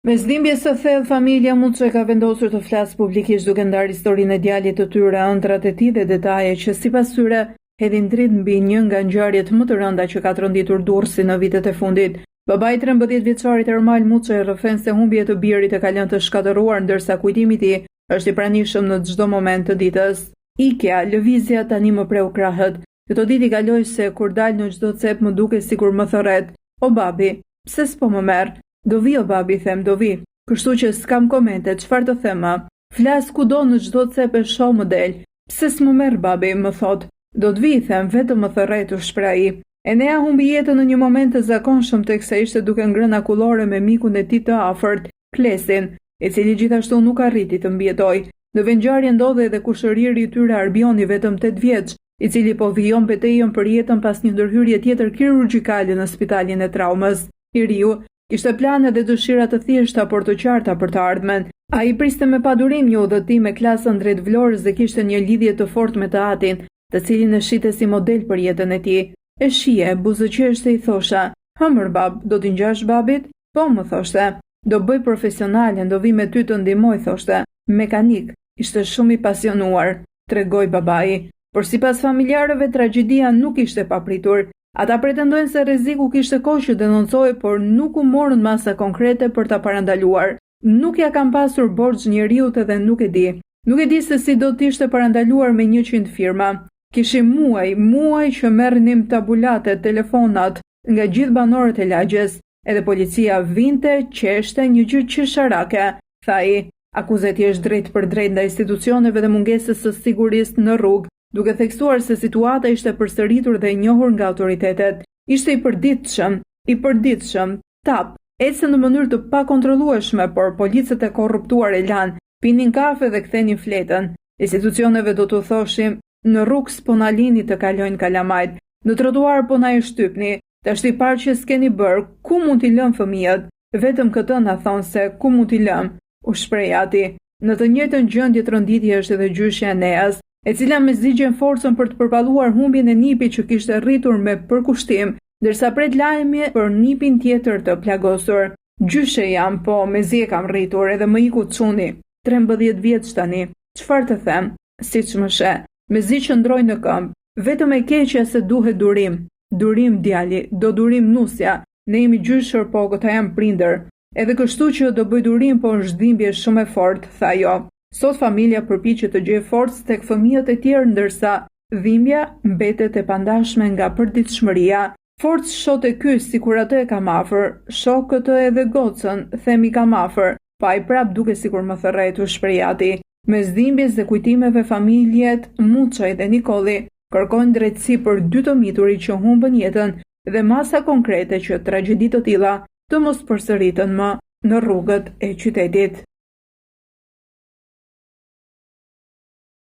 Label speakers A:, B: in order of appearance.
A: Mes dhimbjes së thellë, familja Muçe ka vendosur të flasë publikisht duke ndarë historinë e djalit të tyre, ëndrat e tij dhe detaje që sipas tyre hedhin dritë mbi një nga ngjarjet më të rënda që ka tronditur Durrësi në vitet e fundit. Babai 13 vjeçarit Ermal Muçe rrëfen se humbja e birit e ka lënë të shkatëruar, ndërsa kujtimi i tij është i pranishëm në çdo moment të ditës. Ikja, lëvizja tani më preu krahët. Këto ditë i kaloj se kur dal në çdo cep më duket sikur më thërret. O babi, pse s'po më merr? Do vi o babi, them, do vi. Kështu që s'kam komente, çfarë të them? Flas kudo në çdo cep e shoh më del. Pse s'më merr babi, më thot. Do të vi, them, vetëm më thërret, u shpreh ai. Enea humbi jetën në një moment të zakonshëm teksa ishte duke ngrënë akullore me mikun e tij të afërt, Klesin, i cili gjithashtu nuk arriti të mbijetojë. Në vendngjarje ndodhe edhe kushëriri i tyre Arbioni, vetëm 8 vjeç, i cili po vijon betejën për jetën pas një ndërhyrje tjetër kirurgjikale në spitalin e traumës. I riu kishte plane dhe dëshira të thjeshta por të qarta për të ardhmen. Ai priste me padurim një udhëtim me klasën drejt Vlorës dhe kishte një lidhje të fortë me të atin, të cilin e shite si model për jetën e tij. E shije, buzëqeshte i thosha, "Hëmër bab, do t'i ngjash babit?" "Po," më thoshte. "Do bëj profesionale, do vi me ty të ndihmoj," thoshte. "Mekanik." Ishte shumë i pasionuar, tregoi babai. Por sipas familjarëve tragjedia nuk ishte papritur. Ata pretendojnë se rreziku kishte kohë që denoncoi, por nuk u morën masa konkrete për ta parandaluar. Nuk ja kam pasur borxh njeriut edhe nuk e di. Nuk e di se si do t'ishte parandaluar me 100 firma. Kishim muaj që merrnim tabulatet, telefonat nga gjithë banorët e lagjes. Edhe policia vinte, qeshte një gjë qesharake, tha ai. Akuzeti është drejt për drejt ndaj institucioneve dhe mungesës së sigurisë në rrugë, duke theksuar se situata ishte përsëritur dhe e njohur nga autoritetet. Ishte i përditshëm, tap, ecën në mënyrë të pakontrollueshme, por policët e korruptuar e lanë, pinin kafe dhe kthenin fletën. Institucioneve do t'u thoshim, në rrugë s'po na lini të kalojnë kalamajt, në trotuar po na i shtypni, tash i parë që s'keni bërë, ku mund t'i lëm fëmijët? Vetëm këtë na thonë se ku mund t'i lëm, u shpreh ati. Në të njëjtën gjendje tronditje është edhe gjyshja e Neas, e cila me zgjidhjen forcën për të përballuar humbjen e nipit që kishte rritur me përkushtim, ndërsa pret lajme për nipin tjetër të plagosur. Gjyshe jam, po mezi e kam rritur edhe më iku çuni. 13 vjeç tani. Çfarë të them? Siç më sheh, mezi qëndroi në këmbë. Vetëm e keqja se duhet durim. Durim djali, do durim nusja. Ne jemi gjyshër, po këta jam prindër. Edhe kështu që do bëj durim, po është dhimbje shumë e fortë, tha ajo. Sot familja përpiqet të gjejë forcë tek fëmijët e tjerë, ndërsa dhimbja mbetet e pandashme nga përditshmëria. Forcë shot e ky, sikur atë e kam afër, shoh këtë edhe gocën, themi kam afër, pa ai prap duke sikur më thërret, u shpreh ati. Mes dhimbjes dhe kujtimeve familjet Muçaj dhe Nikolli kërkojnë drejtësi për 2 të miturit që humbën jetën dhe masa konkrete që tragjedi të tilla të mos përsëritën më në rrugët e qytetit.